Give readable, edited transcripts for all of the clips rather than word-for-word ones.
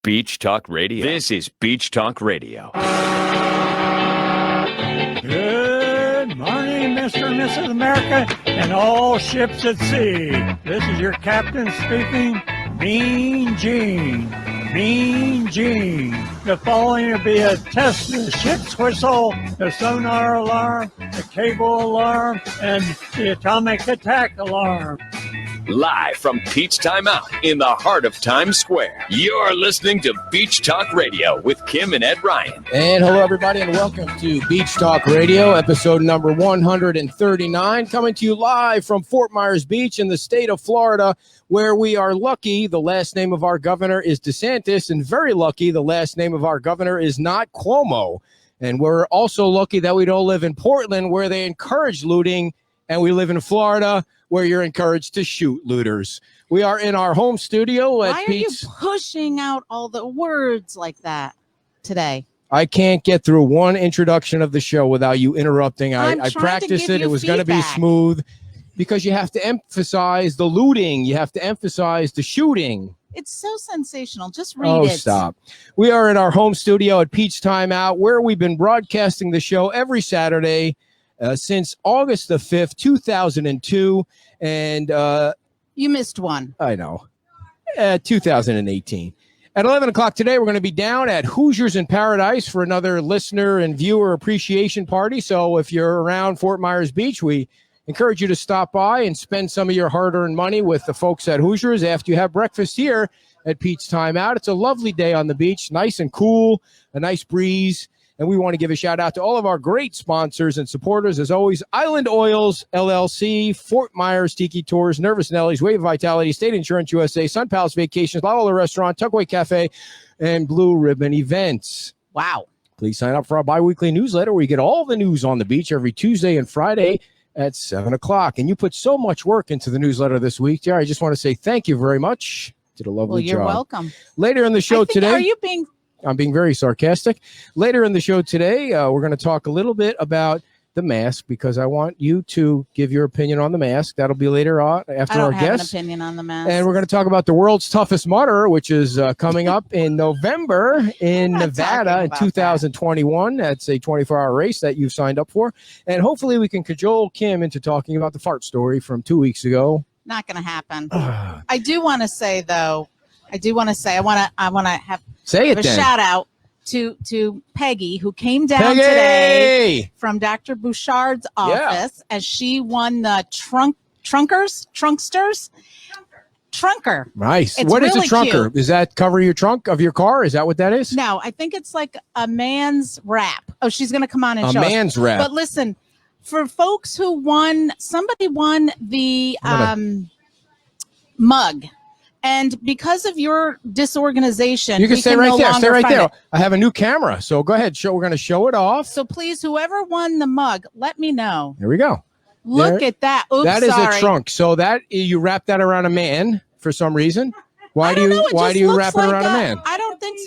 Beach Talk Radio. This is Beach Talk Radio. Good morning, Mr. and Mrs. America, and all ships at sea. This is your captain speaking, Mean Gene. Mean Gene. The following will be a test of the ship's whistle, the sonar alarm, the cable alarm, and the atomic attack alarm. Live from Peach Time Out in the heart of Times Square. You're listening to Beach Talk Radio with Kim and Ed Ryan. And hello, everybody, and welcome to Beach Talk Radio, episode number 139, coming to you live from Fort Myers Beach in the state of Florida, where we are lucky the last name of our governor is DeSantis, and very lucky the last name of our governor is not Cuomo. And we're also lucky that we don't live in Portland, where they encourage looting, and we live in Florida, where you're encouraged to shoot looters. We are in our home studio at Why Pete's. are you pushing out all the words like that today? I can't get through one introduction of the show without you interrupting. I practiced it. It was going to be smooth because you have to emphasize the looting. You have to emphasize the shooting. It's so sensational. Just read Oh, it. stop. We are in our home studio at Peach Time Out, where we've been broadcasting the show every Saturday since August the 5th, 2002. And you missed one. I know. 2018. At 11 o'clock today, we're going to be down at Hoosiers in Paradise for another listener and viewer appreciation party. So if you're around Fort Myers Beach, we encourage you to stop by and spend some of your hard-earned money with the folks at Hoosiers after you have breakfast here at Peach Time Out. It's a lovely day on the beach, nice and cool, a nice breeze. And we want to give a shout out to all of our great sponsors and supporters. As always, Island Oils, LLC, Fort Myers Tiki Tours, Nervous Nellies, Wave Vitality, State Insurance USA, Sun Palace Vacations, La Ola Restaurant, Tuckaway Cafe, and Blue Ribbon Events. Wow. Please sign up for our bi-weekly newsletter where you get all the news on the beach every Tuesday and Friday at 7 o'clock. And you put so much work into the newsletter this week, Jerry. I just want to say thank you very much. Did a lovely job. Well, you're welcome. Later in the show today. I'm being very sarcastic. Later in the show today, we're going to talk a little bit about the mask because I want you to give your opinion on the mask. That'll be later on after our guests. I don't have an opinion on the mask. And we're going to talk about the world's toughest mudder, which is coming up in November in Nevada in 2021. That's a 24-hour race that you've signed up for. And hopefully we can cajole Kim into talking about the fart story from 2 weeks ago. Not going to happen. I do want to say, though, I want to have a shout out to Peggy, who came down today from Dr. Bouchard's office as she won the Trunker. Nice. It's what is really a trunker? cute. Does that cover your trunk of your car? Is that what that is? No, I think it's like a man's wrap. Oh, she's going to come on and show us. A man's wrap. But listen, for folks who somebody won the mug. And because of your disorganization, you can stay right there. Stay right there. It. I have a new camera, so go ahead. We're going to show it off. So please, whoever won the mug, let me know. Here we go. Look at that. Oops, that is a trunk. So that you wrap that around a man for some reason. Why do you wrap it around a man? I don't think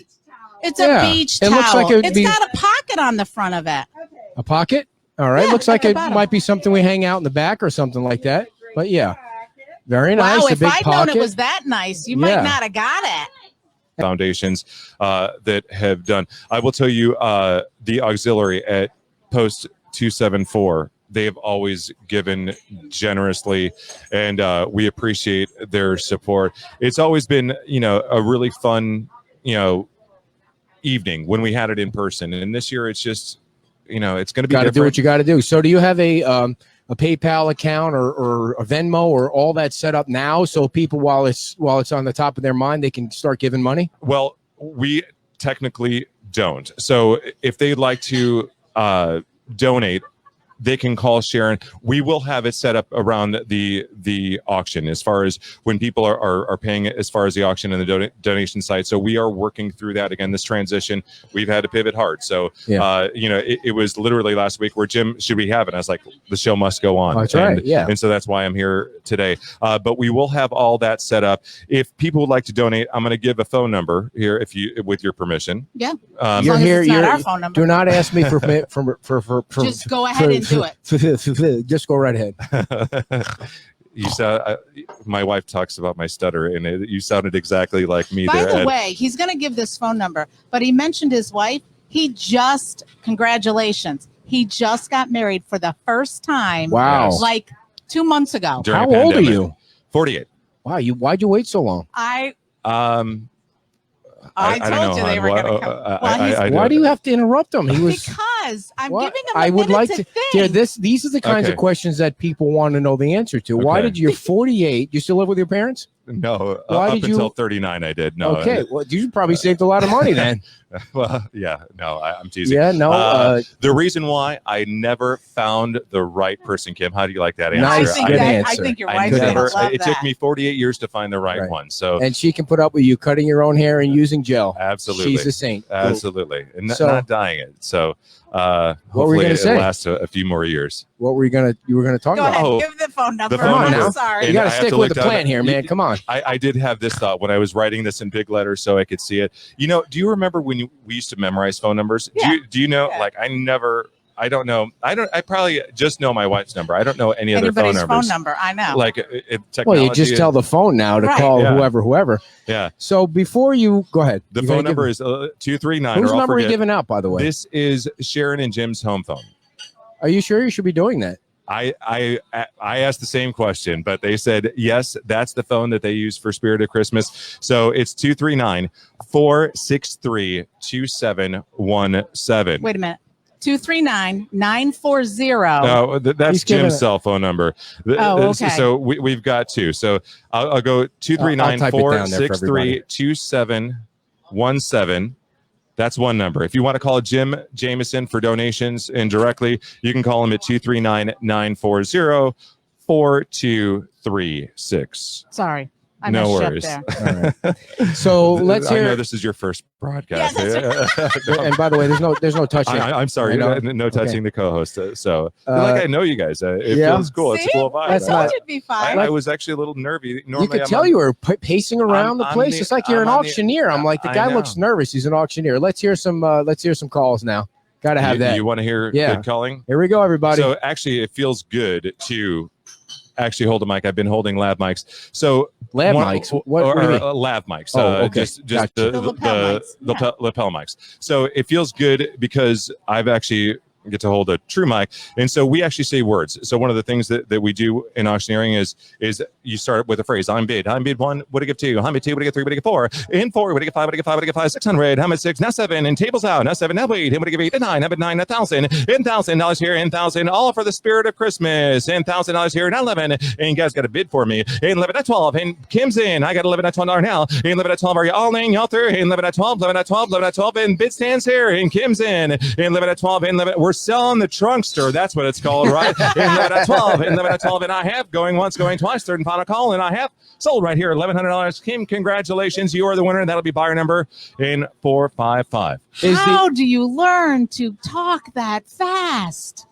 it's a beach towel. It looks like it's got a pocket on the front of it. A pocket? All right. Looks like it might be something we hang out in the back or something like that. But yeah. Very nice. Wow, if I'd known it was that nice, you might not have got it. Foundations that have done. I will tell you, the auxiliary at Post 274, they have always given generously, and we appreciate their support. It's always been, a really fun, evening when we had it in person. And this year, it's just, it's going to be different. Got to do what you got to do. So do you have a PayPal account or a Venmo or all that set up now, so people while it's on the top of their mind, they can start giving money? Well, we technically don't. So if they'd like to donate, they can call Sharon. We will have it set up around the auction as far as when people are paying it, as far as the auction and the donation site. So we are working through that. Again, this transition, we've had to pivot hard. So, it was literally last week where Jim, should we have it? I was like, the show must go on. Oh, that's right. Yeah. And so that's why I'm here today. But we will have all that set up. If people would like to donate, I'm going to give a phone number here, with your permission. Yeah. You're here. It's not our phone number. Do not ask me for Just go ahead and do it. Just go right ahead. You said my wife talks about my stutter, and you sounded exactly like me. By the way, he's going to give this phone number, but he mentioned his wife. Congratulations. He just got married for the first time. Wow. Like 2 months ago. How old are you? 48. Wow. Why'd you wait so long? I told you they were going to come. Why do you have to interrupt him? Because I'm giving him I would like to think. Yeah, these are the kinds of questions that people want to know the answer to. Why did you're 48? You still live with your parents? No, up until 39 I did. No. Okay, well, you probably saved a lot of money then. Well, yeah, no, I'm teasing. Yeah, no. The reason why I never found the right person, Kim. How do you like that answer? Nice, good answer. I think your wife's going to love that. It took me 48 years to find the right one. So, and she can put up with you cutting your own hair and using gel. Absolutely, she's a saint. Absolutely, and not dying it. So, hopefully it lasts a few more years. What were you gonna talk about? Go ahead, give the phone number. I'm sorry. You got to stick with the plan here, man. Come on. I did have this thought when I was writing this in big letters so I could see it. Do you remember when we used to memorize phone numbers? Yeah. Do you know? Yeah. Like I don't know. I probably just know my wife's number. I don't know anybody's other phone number. I know. Like technology. Well, you just tell the phone now to call whoever. Yeah. So before you go ahead, the phone number is 239. Whose number are you giving out, by the way? This is Sharon and Jim's home phone. Are you sure you should be doing that? I asked the same question, but they said, yes, that's the phone that they use for Spirit of Christmas. So it's 239-463-2717. Wait a minute. 239-940. No, that's Jim's cell phone number. Oh, okay. So we've got two. So I'll go 239-463-2717. That's one number. If you want to call Jim Jameson for donations indirectly, you can call him at 239-940-4236. Sorry. I no worries. There. All right. So let's hear. I know this is your first broadcast. Yeah, and by the way, there's no touching. I'm sorry, no touching the co-host. So like I know you guys. It feels cool. See? It's a cool vibe. That's not. It'd be fine. I was actually a little nervy. Normally, you could tell you were pacing around the place. It's like you're an auctioneer. I'm like, the guy looks nervous. He's an auctioneer. Let's hear some calls now. Got to have that. You want to hear good calling? Here we go, everybody. So actually, it feels good to actually hold a mic. I've been holding lav mics. So mics? What do you mean? Lav mics. Okay. Just the lapel mics. So it feels good because I've actually get to hold a true mic. And so we actually say words. So one of the things that we do in auctioneering is you start with a phrase. I'm bid one, what do I give two? I'm bid two, what do I get three, what do I get four? In four, what do I get five, what do I get five, what do I get five? 600, how much six? Now seven, and tables out, now seven, now eight, and what do I give eight? Nine, how about nine, $1,000 here, $1,000, all for the spirit of Christmas, $1,000 here, now 11, and you guys got a bid for me, and 11 at 12, and Kim's in, I got 11 at $12 now, and 11 at 12, are you all in, y'all through, and 11 at 12, 11 at 12, 11 at 12, and bid stands here, and Kim's in, and 11 at 12, and 11, we're selling the trunkster, that's what it's called, right? And 11 at 12, and 11 at 12, and I have going once, going twice, third and final call, and I have sold right here, $1,100. Kim, congratulations, you are the winner. That'll be buyer number in 455. How do you learn to talk that fast?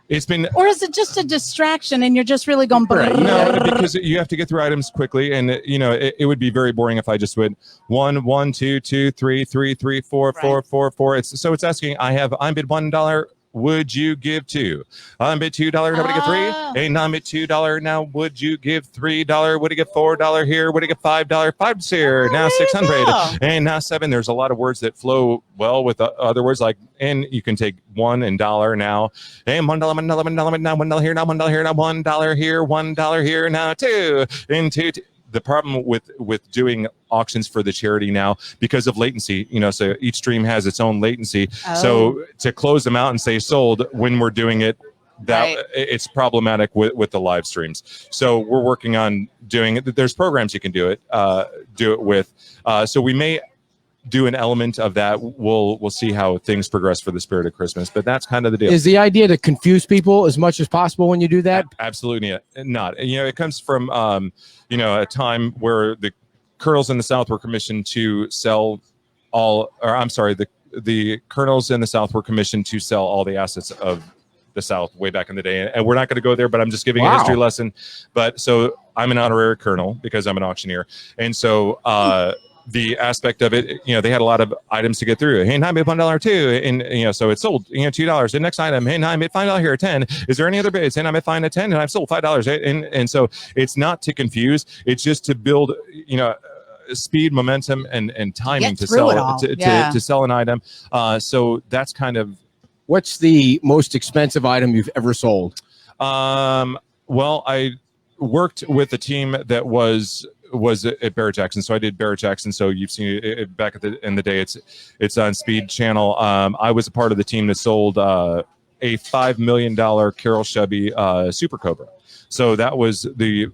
It's been, or is it just a distraction and you're just really going? Right. No, because you have to get through items quickly, and it would be very boring if I just went 1, 1, 2, 2, 3, 3, 3, 4, 4, 4, 4. It's asking. I'm bid $1. Would you give $2? I'm bid $2. Nobody get $3. And I'm bid $2. Now, would you give $3? Would you get $4 here? Would you get $5? $5's here. Now 600. And now 7. There's a lot of words that flow well with other words like, and you can take $1 and dollar now. And $1, $1, $1, $1, now $1 here, now $1 here, now $1 here, $1 here, now 2. And 2. The problem with doing auctions for the charity now, because of latency, so each stream has its own latency. So to close them out and say sold when we're doing it, it's problematic with the live streams. So we're working on doing it. There's programs you can do it with. So we may do an element of that. We'll see how things progress for the spirit of Christmas, but that's kind of the deal. Is the idea to confuse people as much as possible when you do that? Absolutely not. It comes from a time where the colonels in the South were commissioned to sell the colonels in the South were commissioned to sell all the assets of the South way back in the day. And we're not going to go there, but I'm just giving a history lesson. But so I'm an honorary colonel because I'm an auctioneer. And so the aspect of it, they had a lot of items to get through. Hey, and I made $1 too, and so it sold $2. The next item, hey, and I made $5 here at 10. Is there any other bids? And I made $5 at 10, and I've sold $5. And so it's not to confuse. It's just to build speed, momentum, and timing to sell to sell an item. So that's kind of. What's the most expensive item you've ever sold? Well, I worked with a team that was at Barrett Jackson, so I did Barrett Jackson. So you've seen it back in the day. It's on Speed Channel. I was a part of the team that sold a $5 million Carroll Chevy Super Cobra. So that was the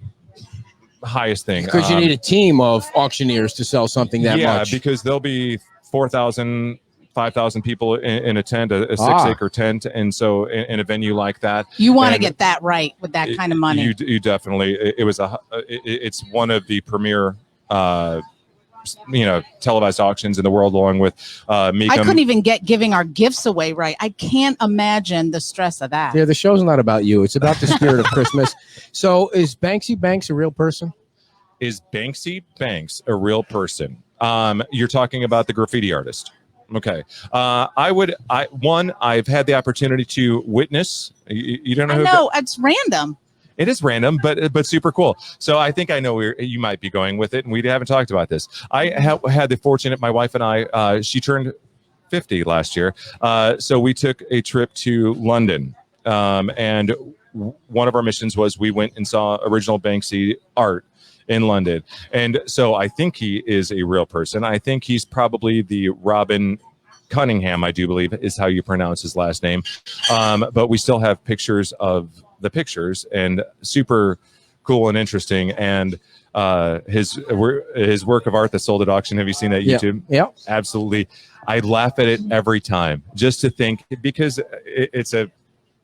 highest thing. Because you need a team of auctioneers to sell something that much. Yeah, because there'll be 4,000. 5,000 people in a tent, a 6-acre tent, and so in a venue like that, you want to get that right with that kind of money. You definitely. It's one of the premier, televised auctions in the world, along with Meekum. I couldn't even get giving our gifts away right. I can't imagine the stress of that. Yeah, the show's not about you; it's about the spirit of Christmas. So, is Banksy Banks a real person? Is Banksy Banks a real person? You're talking about the graffiti artist. Okay. I've had the opportunity to witness. You don't know who? No, it's random. It is random, but super cool. So I think I know where you might be going with it, and we haven't talked about this. I had the fortunate, my wife and I, she turned 50 last year. So we took a trip to London, and one of our missions was we went and saw original Banksy art in London. And so I think he is a real person. I think he's probably the Robin Cunningham, I do believe is how you pronounce his last name. But we still have pictures of the pictures, and super cool and interesting. And his work of art that sold at auction. Have you seen that YouTube? Yeah. Absolutely. I laugh at it every time just to think, because it's a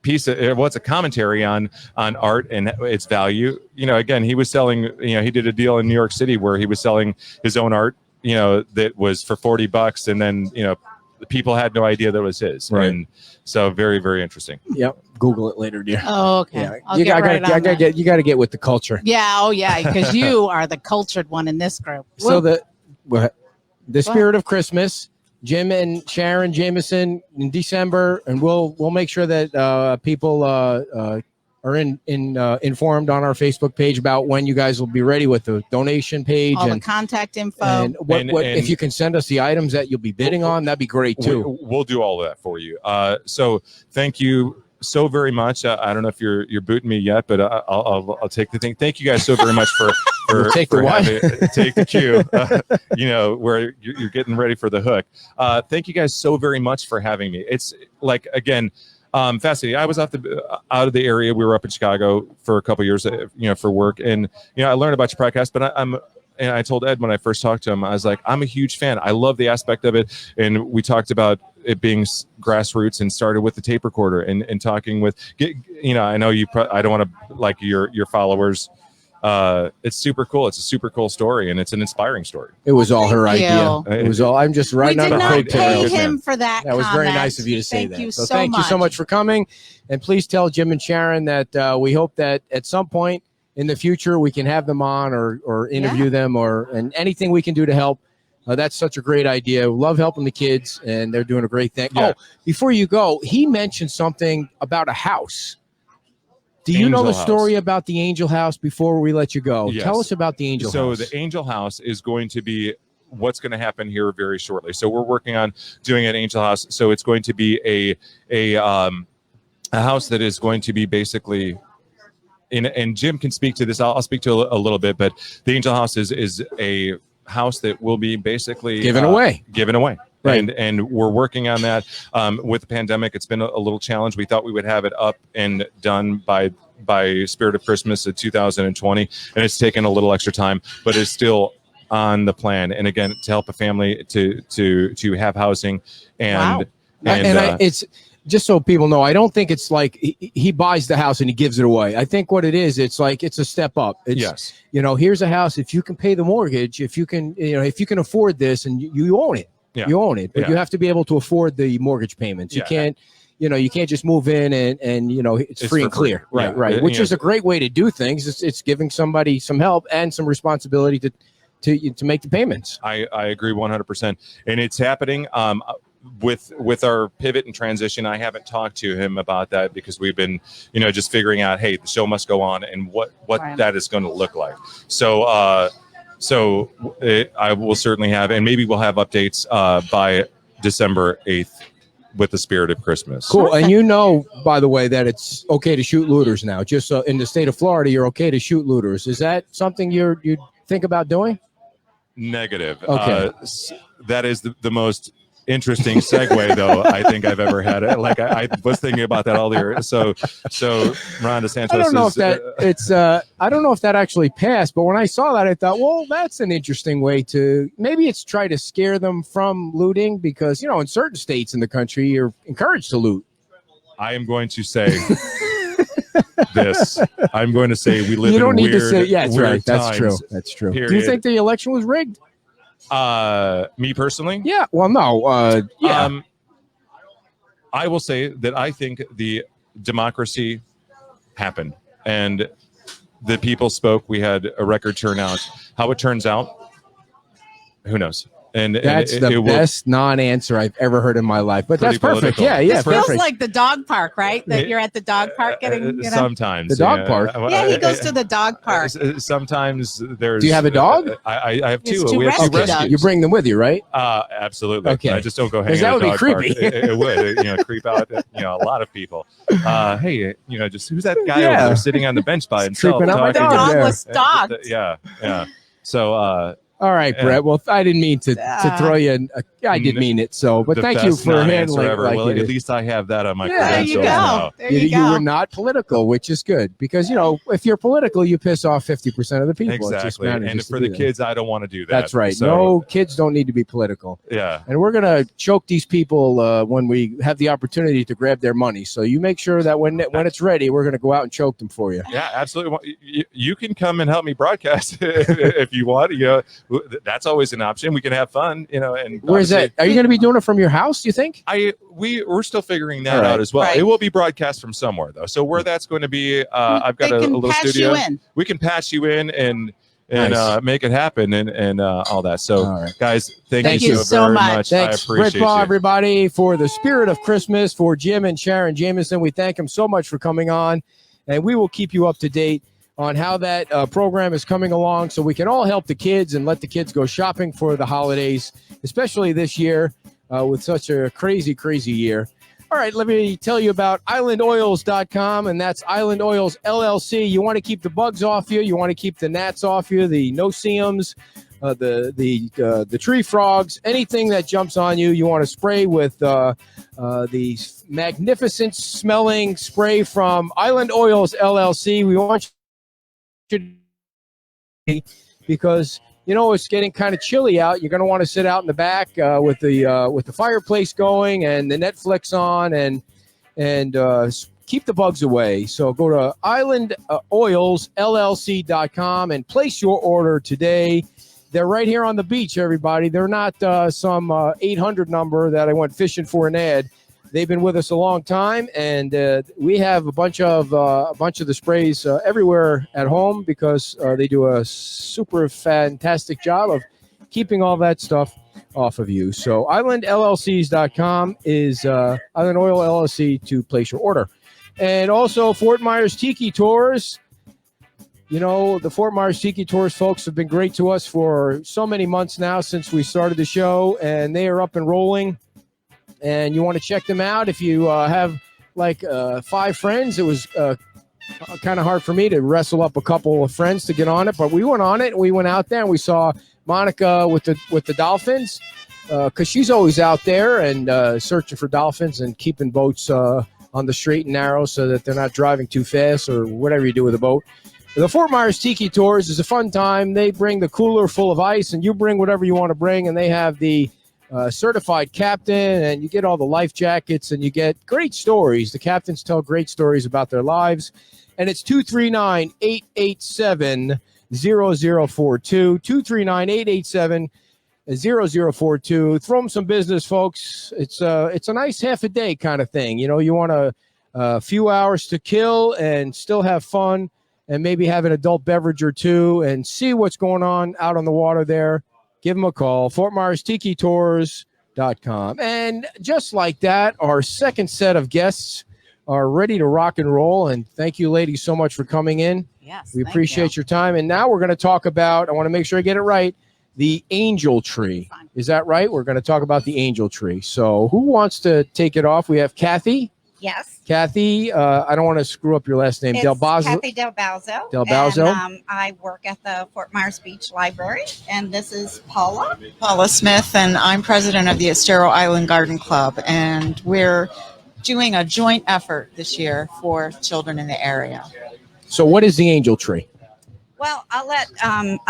piece of what's a commentary on art and its value. Again, he was selling, he did a deal in New York City where he was selling his own art, that was for $40, and then the people had no idea that it was his. Right. And so very, very interesting. Yep. Google it later, dear. Oh, okay. Yeah. You got to get with the culture. Yeah. Oh, yeah. Because you are the cultured one in this group. So the spirit of Christmas. Jim and Sharon Jameson in December, and we'll make sure that people are informed on our Facebook page about when you guys will be ready with the donation page all and the contact info. And if you can send us the items that you'll be bidding on, that'd be great too. We'll do all of that for you. So thank you so very much. I don't know if you're booting me yet, but I'll take the thing. Thank you guys so very much for take the cue. Where you're getting ready for the hook. Thank you guys so very much for having me. It's like, again, fascinating. I was out of the area. We were up in Chicago for a couple of years, for work, and I learned about your podcast. But and I told Ed when I first talked to him, I was like, I'm a huge fan. I love the aspect of it. And we talked about it being grassroots and started with the tape recorder and talking with, I know I don't want to like your followers. It's super cool. It's a super cool story, and it's an inspiring story. It was all her idea. It was all. I'm just writing on a pigtail. We did not pay him for that. That was very nice of you to say that. Thank you so thank you so much for coming, and please tell Jim and Sharon that we hope that at some point in the future we can have them on or interview them and anything we can do to help. That's such a great idea. We love helping the kids, and they're doing a great thing. Yeah. Oh, before you go, he mentioned something about a house. Do you know the story about the Angel House before we let you go? Yes. Tell us about the Angel House. So the Angel House is going to be what's going to happen here very shortly. So we're working on doing an Angel House. So it's going to be a house that is going to be basically, and Jim can speak to this. I'll speak to a little bit, but the Angel House is a house that will be basically given away. Right. And we're working on that. With the pandemic, it's been a little challenge. We thought we would have it up and done by Spirit of Christmas of 2020, and it's taken a little extra time, but it's still on the plan. And again, to help a family to have housing and it's just so people know, I don't think it's like he buys the house and he gives it away. I think what it is, it's like it's a step up. It's, yes. Here's a house. If you can pay the mortgage, if you can afford this, and you own it. Yeah. You own it, but you have to be able to afford the mortgage payments. You can't, you can't just move in and it's free and clear. Right. Which is a great way to do things. It's giving somebody some help and some responsibility to make the payments. I agree 100%, and it's happening. With our pivot and transition, I haven't talked to him about that because we've been, just figuring out, hey, the show must go on, and what that is going to look like. So, I will certainly have, and maybe we'll have updates by December 8th with the spirit of Christmas. Cool. And by the way, that it's okay to shoot looters now. Just in the state of Florida, you're okay to shoot looters. Is that something you'd think about doing? Negative. Okay. That is the most interesting segue, though, I think I've ever had. Like I was thinking about that earlier. So Ron DeSantis. I don't know I don't know if that actually passed, but when I saw that, I thought, well, that's an interesting way to maybe it's try to scare them from looting because in certain states in the country you're encouraged to loot. I am going to say this. I'm going to say we live. You don't in need weird, to say. Yeah, that's right. That's true. times, That's true. period. Do you think the election was rigged? Me personally? Yeah. Well, no. Yeah. I will say that I think the democracy happened and the people spoke. We had a record turnout. How it turns out, who knows? And that's the best non-answer I've ever heard in my life. But that's perfect. Political. Yeah, This feels perfect. like the dog park, right? That you're at the dog park getting, sometimes the dog park. Yeah, he goes to the dog park. Sometimes there's. Do you have a dog? I have two. It's two We have two rescue rescues. dogs. You bring them with you, right? Absolutely. Okay. I just don't go hang Because that out would at be the dog creepy. park. It would, creep out, a lot of people. Hey, just who's that guy over there sitting on the bench by himself? Creeping out my talking dog. to- Dogless dog. Yeah. So, All right, Yeah. Brett. Well, I didn't mean to throw you. I did mean it. So, but the thank you best for non-answer handling it ever. like Well, you at did. least I have that on my There credentials you go. now. There you You go. were not political, which is good because if you're political, you piss off 50% of the people. It just Exactly. And manages to for do the that. kids, I don't want to do that. That's right. So, No, kids don't need to be political. Yeah. And we're gonna choke these people when we have the opportunity to grab their money. So you make sure that when it's ready, we're gonna go out and choke them for you. Yeah, absolutely. You can come and help me broadcast if you want. That's always an option. We can have fun. And Where's that? Are you gonna be doing it from your house? Do you think? We're still figuring that All right. out as well. Right. It will be broadcast from somewhere though. So where that's going to be, I've got They a can little patch studio. you in. We can patch you in and Nice. make it happen and all that. So All right. guys, thank Thank you you so very much. much. Thanks, I Brett appreciate Baugh, you. everybody, for the spirit of Christmas. For Jim and Sharon Jameson, we thank them so much for coming on, and we will keep you up to date on how that program is coming along so we can all help the kids and let the kids go shopping for the holidays, especially this year with such a crazy, crazy year. All right, let me tell you about islandoils.com, and that's Island Oils LLC. You want to keep the bugs off you. You want to keep the gnats off you, the no-see-ums, the tree frogs, anything that jumps on you. You want to spray with the magnificent smelling spray from Island Oils LLC. We want you to, because it's getting kind of chilly out. You're going to want to sit out in the back with the fireplace going and the Netflix on and keep the bugs away. So go to islandoilsllc.com and place your order today. They're right here on the beach, everybody. They're not some 800 number that I went fishing for an ad. They've been with us a long time, and we have a bunch of the sprays everywhere at home because they do a super fantastic job of keeping all that stuff off of you. So islandllcs.com is Island Oil LLC to place your order. And also Fort Myers Tiki Tours. The Fort Myers Tiki Tours folks have been great to us for so many months now since we started the show, and they are up and rolling. And you want to check them out if you have like 5 friends. It was kind of hard for me to wrestle up a couple of friends to get on it, but we went on it. And we went out there and we saw Monica with the dolphins because she's always out there and searching for dolphins and keeping boats on the straight and narrow so that they're not driving too fast or whatever you do with a boat. The Fort Myers Tiki Tours is a fun time. They bring the cooler full of ice, and you bring whatever you want to bring, and they have the certified captain, and you get all the life jackets, and you get great stories. The captains tell great stories about their lives, and it's 239-887-0042, 239-887-0042. Throw them some business, folks. It's a nice half a day kind of thing. You want a few hours to kill and still have fun and maybe have an adult beverage or two and see what's going on out on the water there, give them a call, FortMyersTikiTours.com. And just like that, our second set of guests are ready to rock and roll. And thank you, ladies, so much for coming in. Yes, we appreciate your time. And now we're going to talk about, I want to make sure I get it right, the angel tree. Is that right? We're going to talk about the angel tree. So who wants to take it off? We have Kathy. Yes. Kathy, I don't want to screw up your last name. It's Delbalzo. Kathy Delbalzo. Delbalzo. And, I work at the Fort Myers Beach Library, and this is Paula. Paula Smith, and I'm president of the Estero Island Garden Club, and we're doing a joint effort this year for children in the area. So what is the angel tree? Well, I'll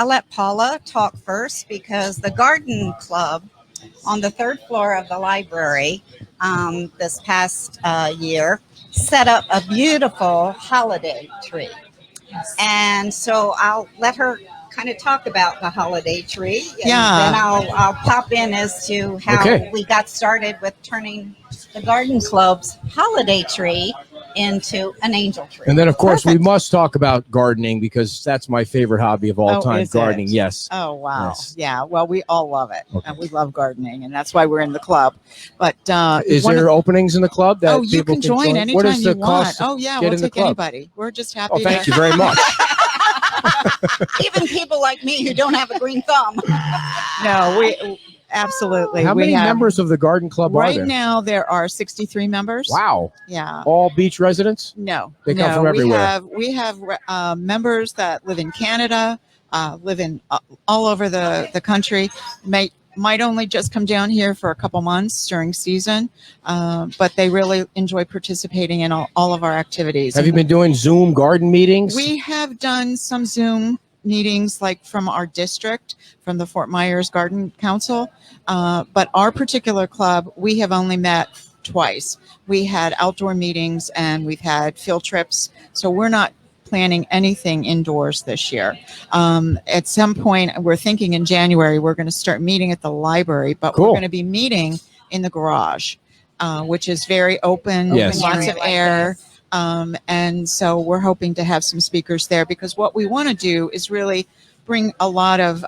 let Paula talk first, because the garden club on the third floor of the library this past year set up a beautiful holiday tree. And so I'll let her kind of talk about the holiday tree. And then I'll pop in as to how we got started with turning the garden club's holiday tree into an angel tree. And then, of course, we must talk about gardening, because that's my favorite hobby of all time, gardening. Yes. Oh, wow. Yes. Yeah. Well, we all love it. And we love gardening, and that's why we're in the club. But is there openings in the club that you people can join anytime what is the you cost want. Oh, yeah. We'll We'll take anybody. We're just happy. Oh, thank you very much. Even people like me who don't have a green thumb. No, we absolutely. How many members of the garden club are there? Right now, there are 63 members. Wow. Yeah. All beach residents? No. They come from everywhere. We have members that live in Canada, live in all over the country. Might only just come down here for a couple months during season, but they really enjoy participating in all of our activities. Have you been doing Zoom garden meetings? We have done some Zoom meetings, like from our district, from the Fort Myers Garden Council, but our particular club, we have only met twice. We had outdoor meetings and we've had field trips, so we're not planning anything indoors this year. At some point, we're thinking in January, we're going to start meeting at the library, but we're going to be meeting in the garage, which is very open, lots of air. And so we're hoping to have some speakers there, because what we want to do is really bring a lot of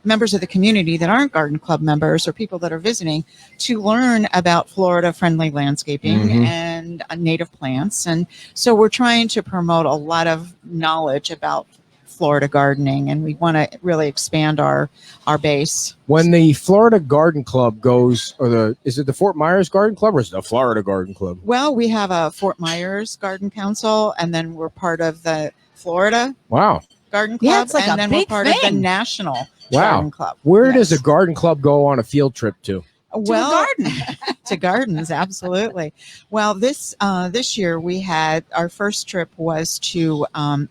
members of the community that aren't garden club members or people that are visiting to learn about Florida-friendly landscaping and native plants. And so we're trying to promote a lot of knowledge about Florida gardening, and we want to really expand our base. When the Florida Garden Club goes, is it the Fort Myers Garden Club or is it the Florida Garden Club? Well, we have a Fort Myers Garden Council, and then we're part of the Florida Garden Club, yeah, it's like and then we're part of the National Garden Club. Where does a garden club go on a field trip to? Well, to gardens, absolutely. Well, this year we had our first trip was to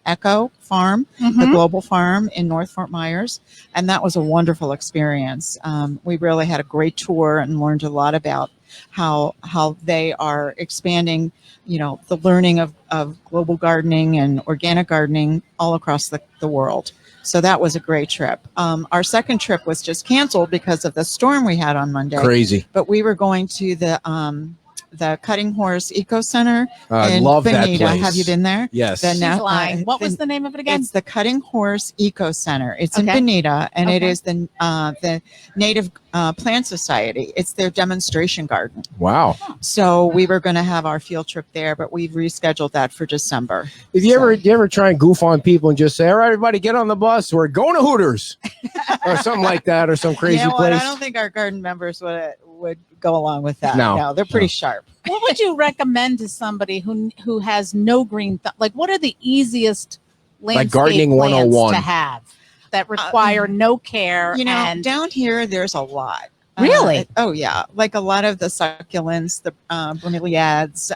Echo Farm, the global farm in North Fort Myers, and that was a wonderful experience. We really had a great tour and learned a lot about how they are expanding, the learning of global gardening and organic gardening all across the world. So that was a great trip. Our second trip was just canceled because of the storm we had on Monday. Crazy. But we were going to the Cutting Horse Eco Center in love Bonita. that place. Have you been there? Yes. What was the name of it again? It's the Cutting Horse Eco Center. It's in Bonita, and it is the Native Plant Society. It's their demonstration garden. Wow. So we were going to have our field trip there, but we've rescheduled that for December. If you ever try and goof on people and just say, all right, everybody get on the bus, we're going to Hooters or something like that, or some crazy place? I don't think our garden members would go along with that. No, they're pretty sharp. What would you recommend to somebody who has no green thumb? Like, what are the easiest landscape gardening plants 101 to have that require no care? Down here, there's a lot. Really? Yeah. Like a lot of the succulents, the bromeliads.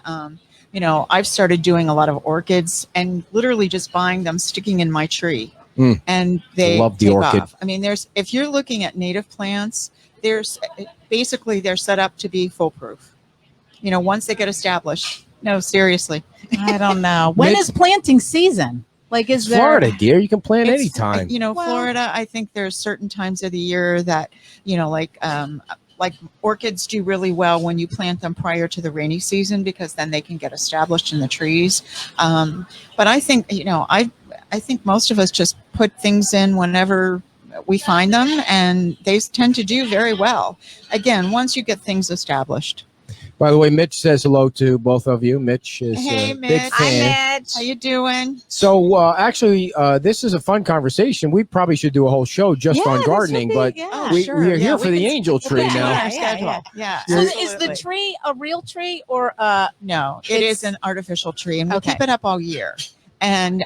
I've started doing a lot of orchids and literally just buying them, sticking in my tree. And they love the take orchid. off. I mean, if you're looking at native plants, they're set up to be foolproof. Once they get established. No, seriously. I don't know. When is planting season? Like, is there Florida, dear? You can plant anytime. Florida, I think there's certain times of the year that, like orchids do really well when you plant them prior to the rainy season, because then they can get established in the trees. But I think, I think most of us just put things in whenever we find them, and they tend to do very well. Again, once you get things established. By the way, Mitch says hello to both of you. Mitch is Hey, a Mitch. big fan. Hi, Mitch. How you doing? So actually, this is a fun conversation. We probably should do a whole show just on gardening, but we are here for the angel tree now. Yeah. So is the tree a real tree or no? It is an artificial tree, and we'll keep it up all year. And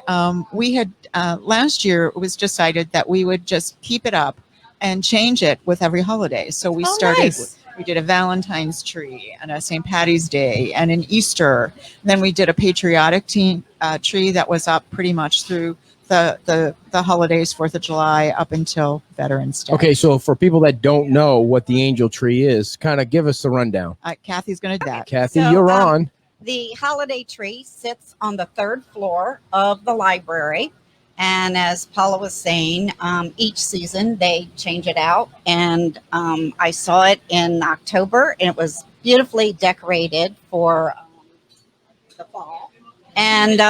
we had last year it was decided that we would just keep it up and change it with every holiday. So we started. Nice. We did a Valentine's tree and a St. Patty's Day and an Easter. Then we did a patriotic tree that was up pretty much through the holidays, 4th of July, up until Veterans Day. Okay, so for people that don't know what the angel tree is, kind of give us the rundown. Kathy's going to do that. Kathy, you're on. The holiday tree sits on the 3rd floor of the library. And as Paula was saying, each season they change it out. And I saw it in October, and it was beautifully decorated for the fall. And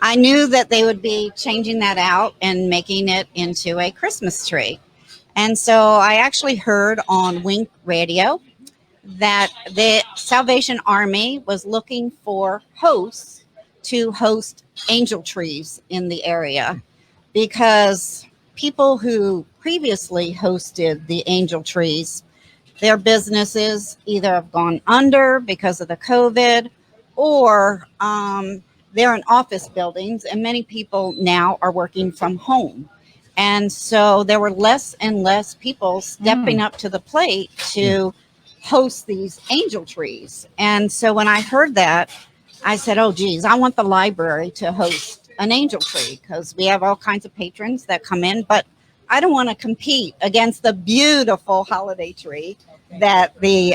I knew that they would be changing that out and making it into a Christmas tree. And so I actually heard on Wink Radio that the Salvation Army was looking for hosts to host angel trees in the area, because people who previously hosted the angel trees, their businesses either have gone under because of the COVID, or they're in office buildings, and many people now are working from home. And so there were less and less people stepping up to the plate to host these angel trees. And so when I heard that, I said, oh, geez, I want the library to host an angel tree, because we have all kinds of patrons that come in, but I don't want to compete against the beautiful holiday tree that the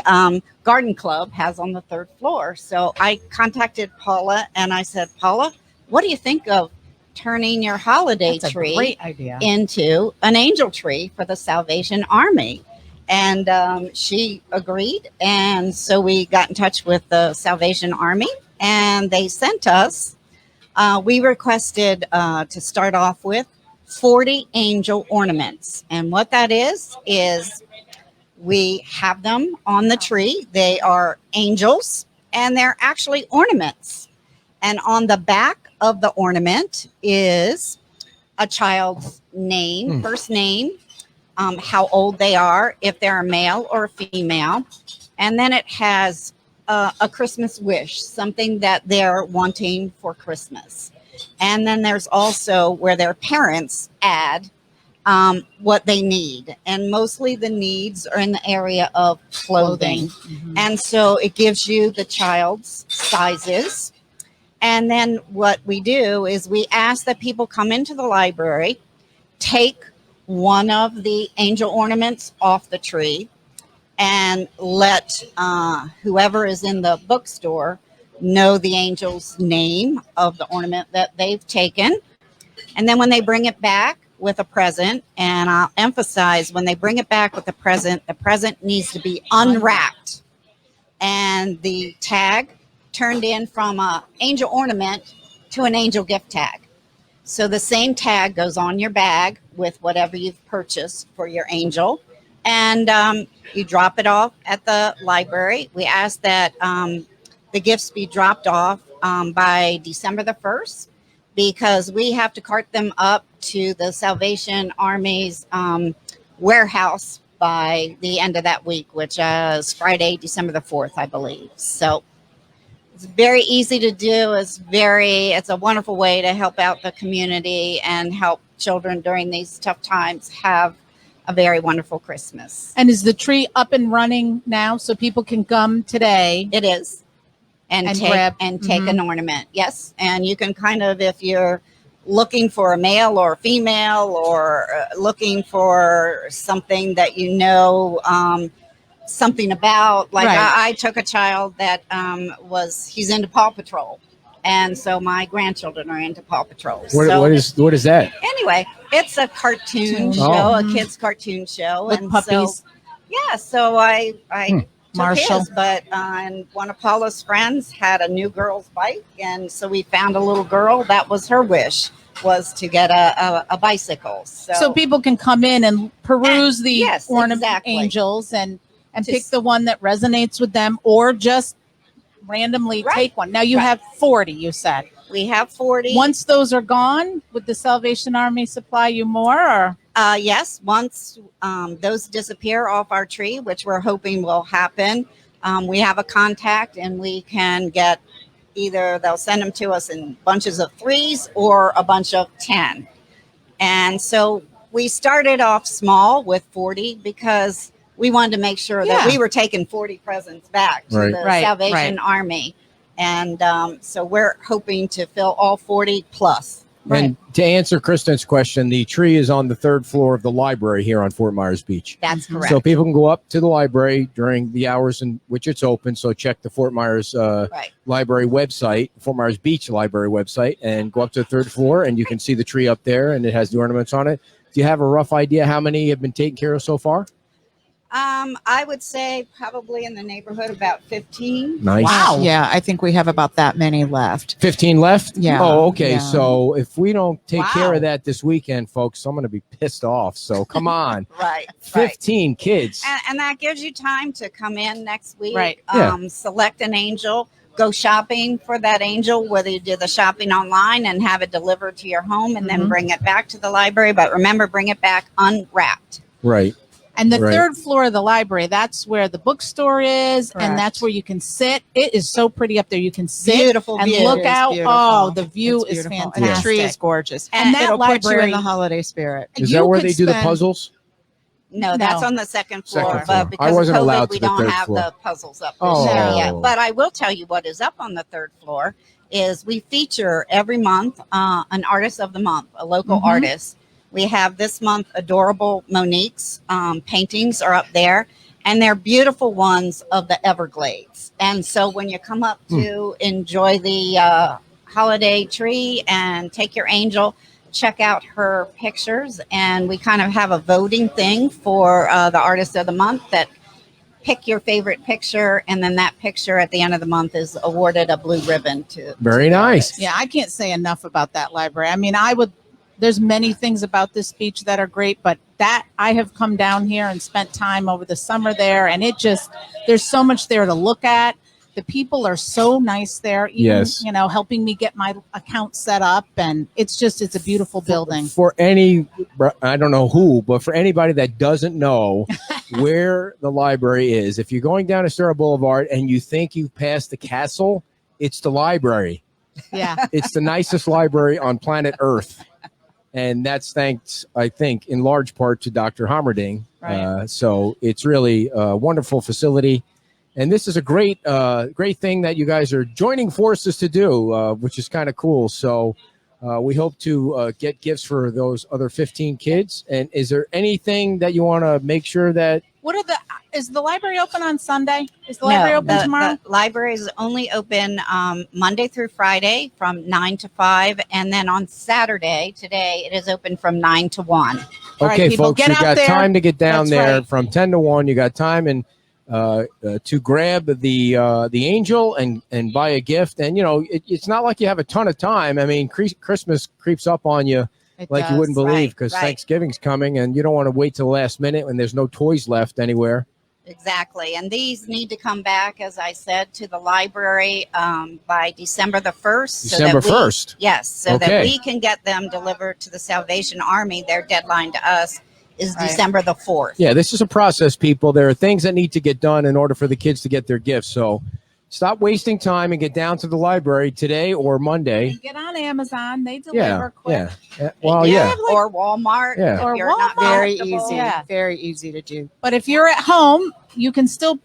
garden club has on the 3rd floor. So I contacted Paula and I said, Paula, what do you think of turning your holiday tree great idea. into an angel tree for the Salvation Army? And she agreed. And so we got in touch with the Salvation Army, and they sent us, we requested to start off with 40 angel ornaments. And what that is we have them on the tree. They are angels, and they're actually ornaments. And on the back of the ornament is a child's name, first name, how old they are, if they're a male or a female. And then it has a Christmas wish, something that they're wanting for Christmas. And then there's also where their parents add what they need. And mostly the needs are in the area of clothing. And so it gives you the child's sizes. And then what we do is we ask that people come into the library, take one of the angel ornaments off the tree, and let whoever is in the bookstore know the angel's name of the ornament that they've taken. And then when they bring it back with a present, and I'll emphasize, when they bring it back with the present needs to be unwrapped and the tag turned in from an angel ornament to an angel gift tag. So the same tag goes on your bag with whatever you've purchased for your angel. And you drop it off at the library. We ask that the gifts be dropped off by December the 1st, because we have to cart them up to the Salvation Army's warehouse by the end of that week, which is Friday, December the 4th, I believe. So it's very easy to do. It's a wonderful way to help out the community and help children during these tough times have a very wonderful Christmas. And is the tree up and running now so people can come today? It is. And take an ornament. Yes. And you can kind of, if you're looking for a male or a female, or looking for something that you know something about, like I took a child that he's into Paw Patrol. And so my grandchildren are into Paw Patrol. What is that? Anyway, it's a cartoon show, a kid's cartoon show. With puppies. So I took Marshall. his, but and one of Paula's friends had a new girl's bike, and so we found a little girl. That was her wish, was to get a bicycle. So people can come in and peruse the yes, ornament exactly. angels and pick the one that resonates with them, or just randomly take one. Now you have 40, you said. We have 40. Once those are gone, would the Salvation Army supply you more? Or yes, once those disappear off our tree, which we're hoping will happen, we have a contact and we can get either they'll send them to us in bunches of 3s or a bunch of 10. And so we started off small with 40 because we wanted to make sure that we were taking 40 presents back to the Salvation Army. And so we're hoping to fill all 40 plus. And to answer Kristen's question, the tree is on the 3rd floor of the library here on Fort Myers Beach. That's correct. So people can go up to the library during the hours in which it's open. So check the Fort Myers Library website, Fort Myers Beach Library website, and go up to the 3rd floor, and you can see the tree up there, and it has the ornaments on it. Do you have a rough idea how many have been taken care of so far? I would say probably in the neighborhood about 15. Nice. Wow. Yeah, I think we have about that many left. 15 left? Yeah. Oh, okay. Yeah. So if we don't take care of that this weekend, folks, I'm going to be pissed off. So come on. 15 kids. And that gives you time to come in next week, select an angel, go shopping for that angel, whether you do the shopping online and have it delivered to your home and then bring it back to the library. But remember, bring it back unwrapped. Right. And the 3rd floor of the library, that's where the bookstore is, and that's where you can sit. It is so pretty up there. You can sit beautiful and view. look out. Beautiful. Oh, the view is beautiful. fantastic. And the tree is gorgeous. And that it'll library, put you in the holiday spirit. Is that where they do the puzzles? No, that's on the 2nd floor. Second floor. But I because wasn't of allowed COVID, we to the don't 3rd have floor. the puzzles up there yet. But I will tell you what is up on the 3rd floor is we feature every month an artist of the month, a local artist. We have this month Adorable Monique's paintings are up there. And they're beautiful ones of the Everglades. And so when you come up to enjoy the holiday tree and take your angel, check out her pictures. And we kind of have a voting thing for the artist of the month that pick your favorite picture. And then that picture at the end of the month is awarded a blue ribbon to. Very nice. Yeah, I can't say enough about that library. I mean, there's many things about this beach that are great, but that I have come down here and spent time over the summer there, and there's so much there to look at. The people are so nice there, even, helping me get my account set up, and it's a beautiful building. I don't know who, but for anybody that doesn't know where the library is, if you're going down Astoria Boulevard and you think you've passed the castle, it's the library. Yeah. It's the nicest library on planet Earth. And that's thanks, I think, in large part to Dr. Hammerding. Right. So it's really a wonderful facility. And this is a great thing that you guys are joining forces to do, which is kind of cool. So we hope to get gifts for those other 15 kids. And is there anything that you want to make sure that... Is the library open on Sunday? Is the library open tomorrow? The library is only open Monday through Friday from 9 to 5. And then on Saturday, today, it is open from 9 to 1. Okay, people, folks, you got time to get down there from 10 to 1. You got time and to grab the angel and buy a gift. And, it's not like you have a ton of time. I mean, Christmas creeps up on you. You wouldn't believe because Thanksgiving's coming and you don't want to wait till the last minute when there's no toys left anywhere. Exactly. And these need to come back, as I said, to the library by December the 1st. December 1st? Yes. So that we can get them delivered to the Salvation Army. Their deadline to us is December the 4th. Yeah, this is a process, people. There are things that need to get done in order for the kids to get their gifts. So stop wasting time and get down to the library today or Monday. Get on Amazon. They deliver quick. Yeah. Well, or Walmart. Yeah. Or Walmart. Very easy. Yeah. Very easy to do. But if you're at home, you can still,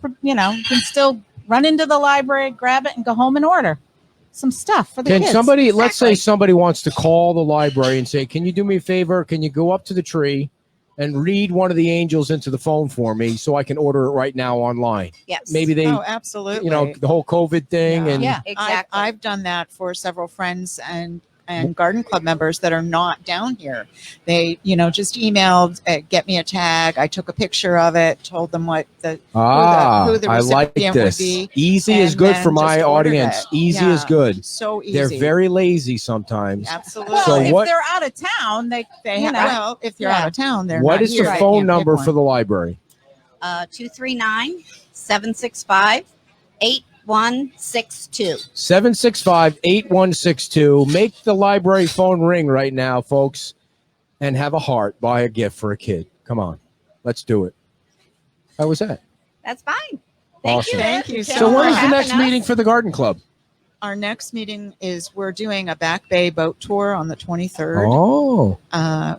run into the library, grab it, and go home and order some stuff for the kids. Let's say somebody wants to call the library and say, can you do me a favor? Can you go up to the tree and read one of the angels into the phone for me so I can order it right now online? Yes. Maybe they, absolutely. The whole COVID thing. Exactly. I've done that for several friends and and garden club members that are not down here. They, just emailed, get me a tag. I took a picture of it, told them what who the I like recipient this. would be. Easy is good for my audience. It. Easy is good. So easy. They're very lazy sometimes. Absolutely. Well, So if what? they're out of town, they Well, if they're out of town, they're What not is here. the They phone can't pick number one. for the library? 239-765-8162. 765-8162. Make the library phone ring right now, folks, and have a heart. Buy a gift for a kid. Come on. Let's do it. How was that? That's fine. Thank Awesome. you. Thank you So when is the having next us. meeting for the garden club? Our next meeting is we're doing a Back Bay boat tour on the 23rd. Oh,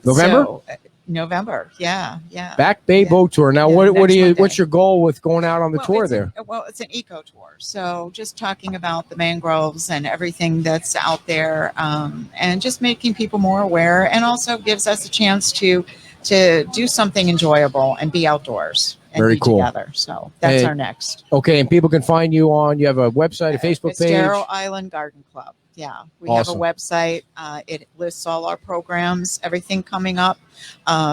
November? November. Yeah. Back Bay Yeah. boat tour. Now, Yeah, what next do you? Monday. What's your goal with going out on the tour it's there? It's an eco tour. So just talking about the mangroves and everything that's out there, and just making people more aware, and also gives us a chance to do something enjoyable and be outdoors and Very be cool. together. So that's And- our next. Okay, and people can find you on. You have a website, a Facebook It's page. Darrow Island Garden Club. Yeah, we Awesome. have a website. It lists all our programs, everything coming up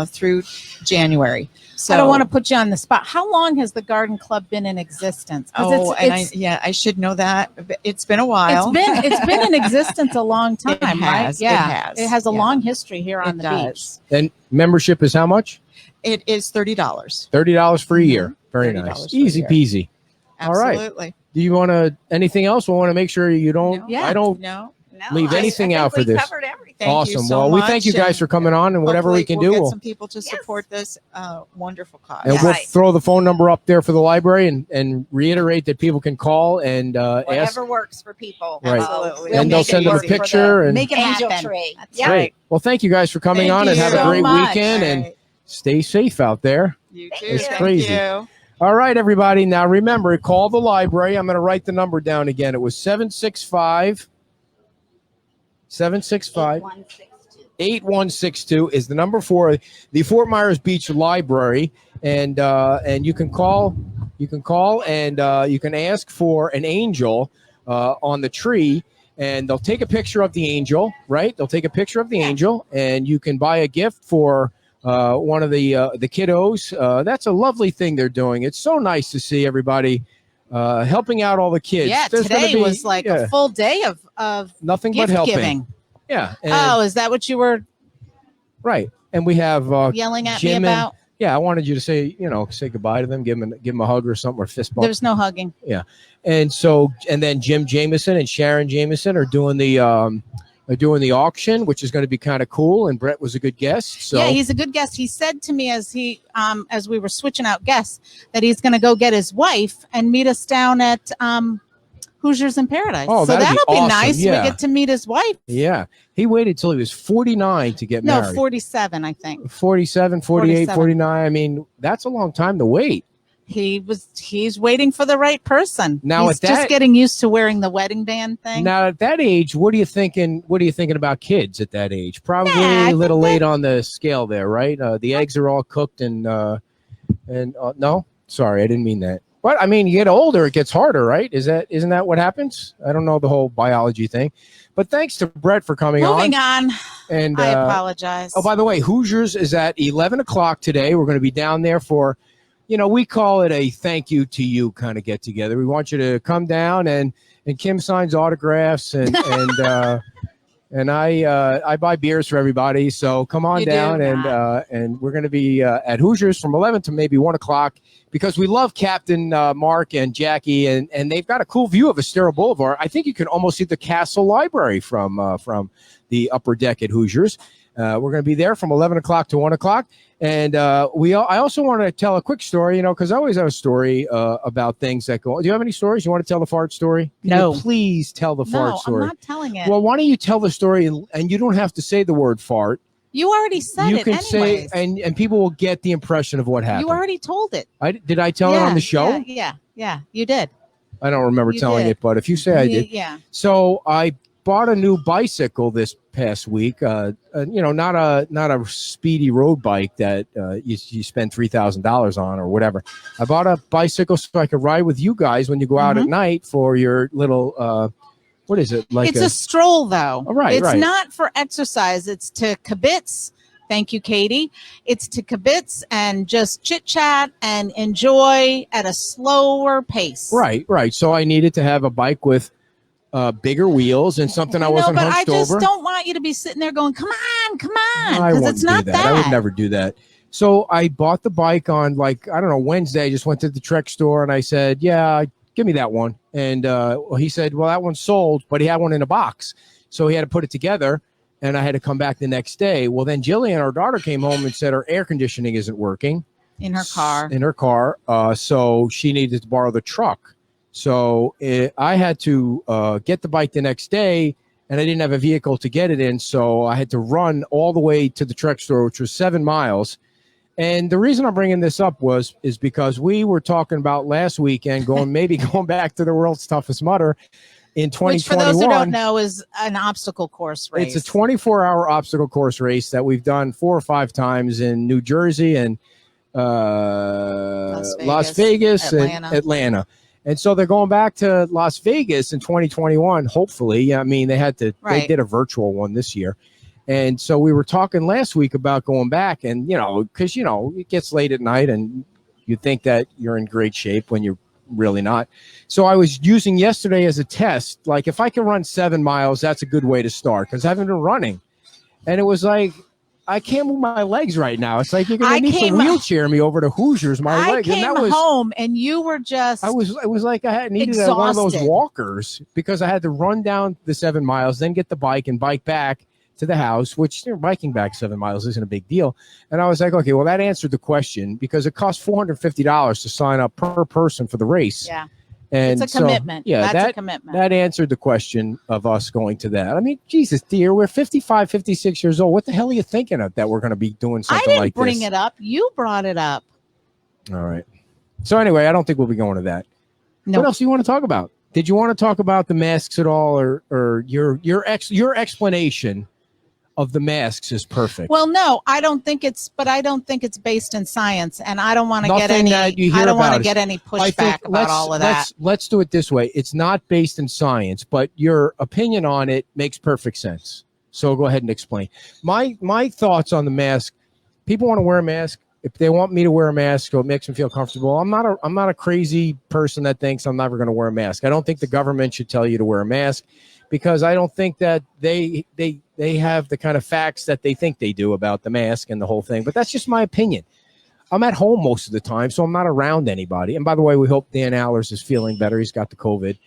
through January. So I don't want to put you on the spot. How long has the garden club been in existence? 'Cause I should know that. It's been a while. it's been in existence a long time, It has, right? it Yeah, has, has a yeah. long history here on It the does. And membership is how much? It is $30. $30 for a year. Very $30 nice. for a Easy year. peasy. All right. Absolutely. Do you want to anything else? We want to make sure you don't. No. Yeah. I don't. No. No, Leave anything I out think for we this. Covered everything. Thank Awesome. you so Well, we much, thank you guys and for coming on, and whatever we hopefully can we'll do, get we'll, some people to support this wonderful cause. and Yeah. we'll Right. throw the phone number up there for the library, and reiterate that people can call and ask. Whatever works for people. Right. Absolutely. We'll And they'll make it send them a work for the picture and Make it Angel happen. tree. That's Yep. great. Well, thank you guys for coming Thank on, and you have a so great much. weekend, All and right. stay safe out there. You Thank too. you. It's Thank crazy. you. All right, everybody. Now remember, call the library. I'm going to write the number down again. It was 765 8162 is the number for the Fort Myers Beach Library, and you can call and you can ask for an angel on the tree, and they'll take a picture of the angel, right? They'll take a picture of the angel, and you can buy a gift for one of the kiddos. That's a lovely thing they're doing. It's so nice to see everybody helping out all the kids. Yeah, There's gonna today be- was like yeah, a full day of nothing but gift helping. giving. Yeah. and- Oh, is that what you were right. And we have yelling at Jim me and- about? yeah, I wanted you to say goodbye to them, give them a hug or something, or fist bump. There's no hugging. And so, and then Jim Jameson and Sharon Jameson are doing the auction, which is going to be kind of cool. And Brett was a good guest. So Yeah, he's a good guest. He said to me as we were switching out guests that he's going to go get his wife and meet us down at Hoosiers in Paradise. Oh, so that'd be that'll be awesome. nice. Yeah. We get to meet his wife. yeah, he waited till he was 49 to get No, married. 47, I think. 47, 48, 47. 49. I mean, that's a long time to wait. He's waiting for the right person. Now, he's at just that- getting used to wearing the wedding band thing. Now at that age, what are you thinking? What are you thinking about kids at that age? Probably I a little think late on the scale there, right? The eggs are all cooked and no, sorry, I didn't mean that. But I mean, you get older, it gets harder, right? Isn't that what happens? I don't know the whole biology thing, but thanks to Brett for coming Moving on. And I apologize. oh, by the way, Hoosiers is at 11 o'clock today. We're going to be down there for, we call it a thank you to you kind of get together. We want you to come down and Kim signs autographs and I buy beers for everybody. So come on You do? down and we're going to be at Hoosiers from 11 to maybe 1 o'clock because we love Captain Mark and Jackie and they've got a cool view of Estero Boulevard. I think you can almost see the Castle Library from the upper deck at Hoosiers. We're going to be there from 11 o'clock to 1 o'clock. And I also want to tell a quick story, because I always have a story about things that go on. Do you have any stories? You want to tell the fart story? Can No. you please tell the fart story. I'm not telling it. Well, why don't you tell the story and you don't have to say the word fart. You already said You it can anyways. say, and people will get the impression of what happened. You already told it. Did I tell it on the show? Yeah, you did. I don't remember You telling did. it, but if you say I did. Yeah. So I bought a new bicycle this past week. Not a speedy road bike that you spend $3,000 on or whatever. I bought a bicycle so I could ride with you guys when you go out at night for your little What is it? Like it's a stroll, though. Oh, right, it's not for exercise. It's to kibitz. Thank you, Katie. It's to kibitz and just chit chat and enjoy at a slower pace. Right. So I needed to have a bike with bigger wheels and something I wasn't hunched over. But I just don't want you to be sitting there going, come on, because it's not that. I would never do that. So I bought the bike on Wednesday. I just went to the Trek store and I said, yeah, give me that one. And he said, well, that one's sold, but he had one in a box. So he had to put it together and I had to come back the next day. Well, then Jillian, our daughter, came home and said her air conditioning isn't working. In her car. So she needed to borrow the truck. So I had to get the bike the next day, and I didn't have a vehicle to get it in. So I had to run all the way to the Trek store, which was 7 miles. And the reason I'm bringing this up is because we were talking about last weekend going back to the world's toughest mudder in 2021. Which, for those who don't know, is an obstacle course race. It's a 24-hour obstacle course race that we've done 4 or 5 times in New Jersey and Las Vegas and Atlanta. And so they're going back to Las Vegas in 2021, hopefully. I mean, they did a virtual one this year. And so we were talking last week about going back and, because, it gets late at night and you think that you're in great shape when you're really not. So I was using yesterday as a test, like if I can run 7 miles, that's a good way to start because I haven't been running. And it was like, I can't move my legs right now. It's like you're going to need to wheelchair me over to Hoosiers. I came home and you were just it was like I needed one of those walkers because I had to run down the 7 miles, then get the bike and bike back to the house, which biking back 7 miles isn't a big deal. And I was like, okay, well, that answered the question because it costs $450 to sign up per person for the race. Yeah. And it's a commitment. Yeah, that's a commitment. That answered the question of us going to that. I mean, Jesus, dear, we're 55, 56 years old. What the hell are you thinking of that we're going to be doing something like this? I didn't bring it up. You brought it up. All right. So anyway, I don't think we'll be going to that. No. What else do you want to talk about? Did you want to talk about the masks at all or your explanation of the masks is perfect? Well, no, I don't think it's based in science, and I don't want to get any. I don't want to get any pushback about all of that. Let's do it this way. It's not based in science, but your opinion on it makes perfect sense. So go ahead and explain. My thoughts on the mask. People want to wear a mask. If they want me to wear a mask, so it makes them feel comfortable. I'm not a crazy person that thinks I'm never going to wear a mask. I don't think the government should tell you to wear a mask because I don't think that they have the kind of facts that they think they do about the mask and the whole thing. But that's just my opinion. I'm at home most of the time, so I'm not around anybody. And by the way, we hope Dan Allers is feeling better. He's got the COVID,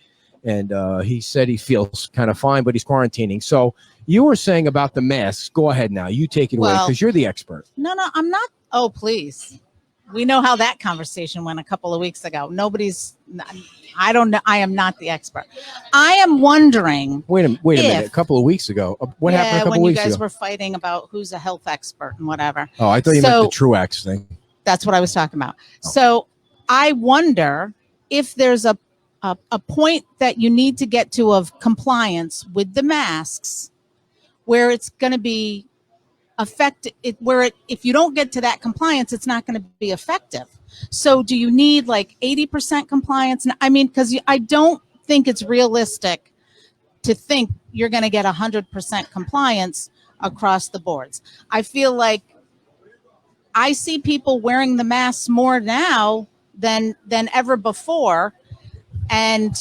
and he said he feels kind of fine, but he's quarantining. So you were saying about the masks. Go ahead now. You take it away because you're the expert. No, I'm not. Oh, please. We know how that conversation went a couple of weeks ago. I don't know. I am not the expert. I am wondering. Wait a minute. A couple of weeks ago. What happened a couple of weeks ago? When you guys were fighting about who's a health expert and whatever. Oh, I thought you meant the Truax thing. That's what I was talking about. Oh. So I wonder if there's a point that you need to get to of compliance with the masks where it's going to be effective, if you don't get to that compliance, it's not going to be effective. So do you need like 80% compliance? I mean, because I don't think it's realistic to think you're going to get 100% compliance across the boards. I feel like I see people wearing the masks more now than ever before. And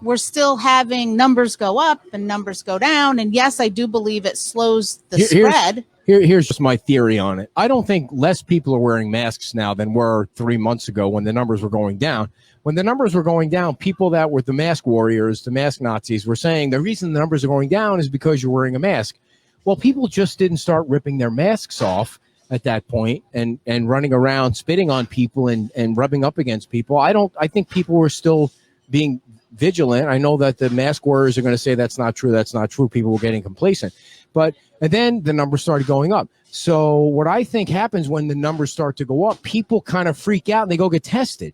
we're still having numbers go up and numbers go down. And yes, I do believe it slows the spread. Here's just my theory on it. I don't think less people are wearing masks now than were 3 months ago when the numbers were going down. When the numbers were going down, people that were the mask warriors, the mask Nazis, were saying the reason the numbers are going down is because you're wearing a mask. Well, people just didn't start ripping their masks off at that point and running around spitting on people and rubbing up against people. I think people were still being vigilant. I know that the mask warriors are going to say that's not true. That's not true. People were getting complacent. And then the numbers started going up. So what I think happens when the numbers start to go up, people kind of freak out and they go get tested.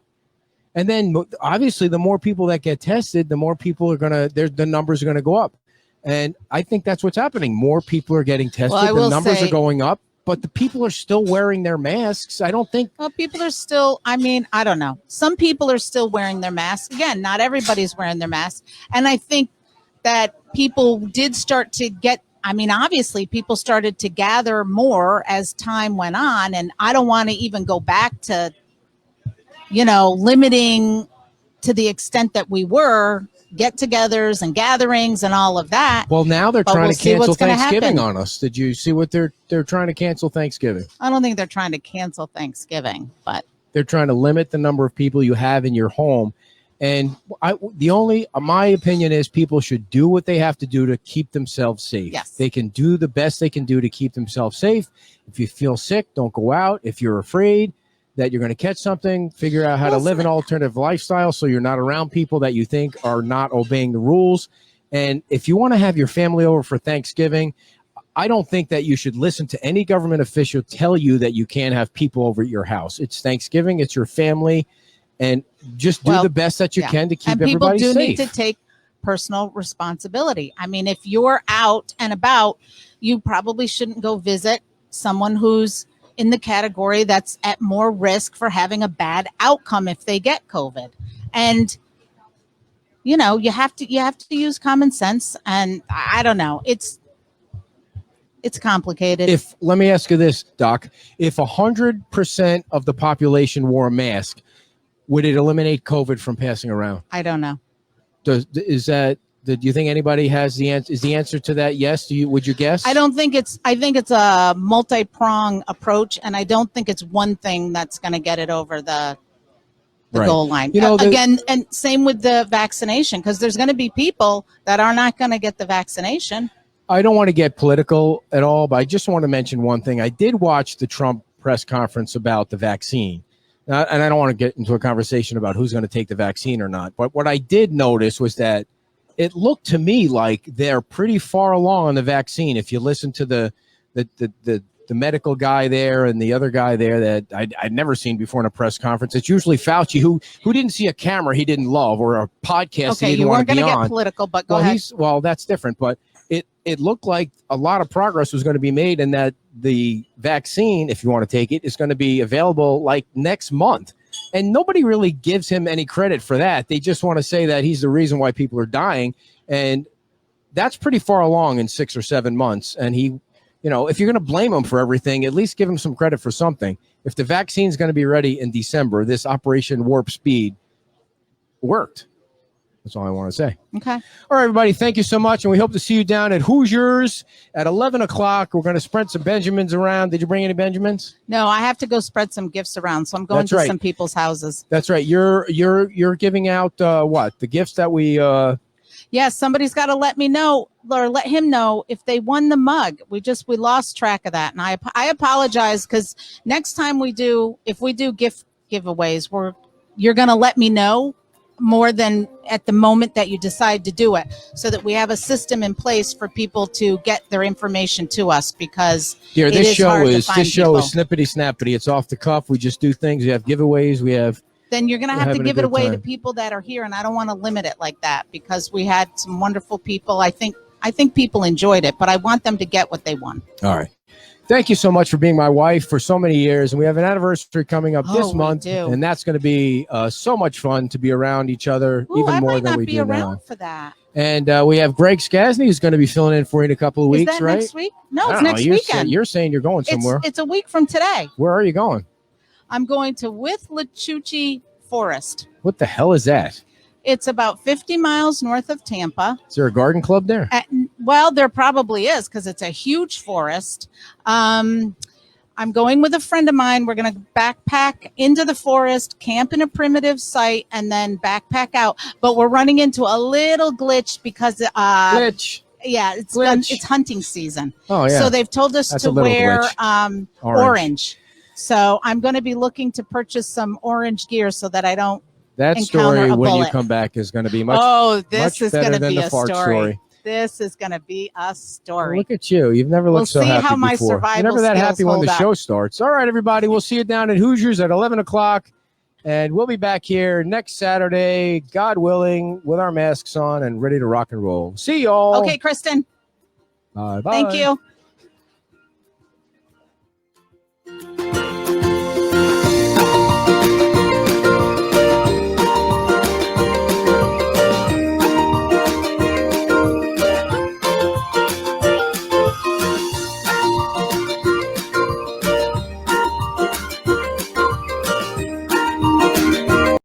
And then obviously the more people that get tested, the more people are the numbers are going to go up. And I think that's what's happening. More people are getting tested. The numbers are going up. but the people are still wearing their masks. I don't think. Well, people are still, I mean, I don't know. Some people are still wearing their masks. Again, not everybody's wearing their masks. And I think that people did start to get, I mean, obviously people started to gather more as time went on. And I don't want to even go back to, limiting to the extent that we were get-togethers and gatherings and all of that. Well, now they're trying to cancel Thanksgiving on us. Did you see what they're trying to cancel Thanksgiving? I don't think they're trying to cancel Thanksgiving, but they're trying to limit the number of people you have in your home. And my opinion is people should do what they have to do to keep themselves safe. Yes. They can do the best they can do to keep themselves safe. If you feel sick, don't go out. If you're afraid that you're going to catch something, figure out how to live an alternative lifestyle so you're not around people that you think are not obeying the rules. And if you want to have your family over for Thanksgiving, I don't think that you should listen to any government official tell you that you can't have people over at your house. It's Thanksgiving. It's your family. And just do the best that you can to keep everybody safe. And people do need to take personal responsibility. I mean, if you're out and about, you probably shouldn't go visit someone who's in the category that's at more risk for having a bad outcome if they get COVID. And, you have to use common sense. And I don't know. It's complicated. Let me ask you this, Doc. If 100% of the population wore a mask, would it eliminate COVID from passing around? I don't know. Do you think anybody has the answer? Is the answer to that yes? Would you guess? I think it's a multi-prong approach, and I don't think it's one thing that's going to get it over the goal line. Again, and same with the vaccination, because there's going to be people that are not going to get the vaccination. I don't want to get political at all, but I just want to mention one thing. I did watch the Trump press conference about the vaccine. And I don't want to get into a conversation about who's going to take the vaccine or not. But what I did notice was that it looked to me like they're pretty far along on the vaccine. If you listen to the medical guy there and the other guy there that I'd never seen before in a press conference, it's usually Fauci who didn't see a camera he didn't love or a podcast he didn't want to be on. Okay, you weren't going to get political, but go ahead. That's different. But it looked like a lot of progress was going to be made, and that the vaccine, if you want to take it, is going to be available like next month. And nobody really gives him any credit for that. They just want to say that he's the reason why people are dying. And that's pretty far along in 6 or 7 months. And he, if you're going to blame him for everything, at least give him some credit for something. If the vaccine is going to be ready in December, this Operation Warp Speed worked. That's all I want to say. Okay. All right, everybody. Thank you so much. And we hope to see you down at Hoosiers at 11 o'clock. We're going to spread some Benjamins around. Did you bring any Benjamins? No, I have to go spread some gifts around. So I'm going to some people's houses. That's right. You're giving out what? The gifts that we Yes, somebody's got to let me know or let him know if they won the mug. We lost track of that. And I apologize, because next time if we do gift giveaways, you're going to let me know more than at the moment that you decide to do it, so that we have a system in place for people to get their information to us, because this show is snippety snappity. It's off the cuff. We just do things. We have giveaways. Then you're going to have to give it away to people that are here. And I don't want to limit it like that, because we had some wonderful people. I think people enjoyed it, but I want them to get what they want. All right. Thank you so much for being my wife for so many years. And we have an anniversary coming up this month. And that's going to be so much fun to be around each other, even more than we do now. I might not be around for that. And we have Greg Skasny, who's going to be filling in for you in a couple of weeks, right? Next week? No, it's next weekend. You're saying you're going somewhere. It's a week from today. Where are you going? I'm going to Withlacoochee Forest. What the hell is that? It's about 50 miles north of Tampa. Is there a garden club there? Well, there probably is, because it's a huge forest. I'm going with a friend of mine. We're going to backpack into the forest, camp in a primitive site, and then backpack out. But we're running into a little glitch because glitch. Yeah, it's hunting season. Oh yeah. So they've told us to wear orange. So I'm going to be looking to purchase some orange gear so that I don't. That story when you come back is going to be much. Oh, this much is going to be a story. This is going to be a story. Look at you. You've never looked so happy before. We'll see how my survival You're never that happy when the show up. starts. All right, everybody. We'll see you down at Hoosiers at 11 o'clock. And we'll be back here next Saturday, God willing, with our masks on and ready to rock and roll. See y'all. Okay, Kristen. Bye. Thank you.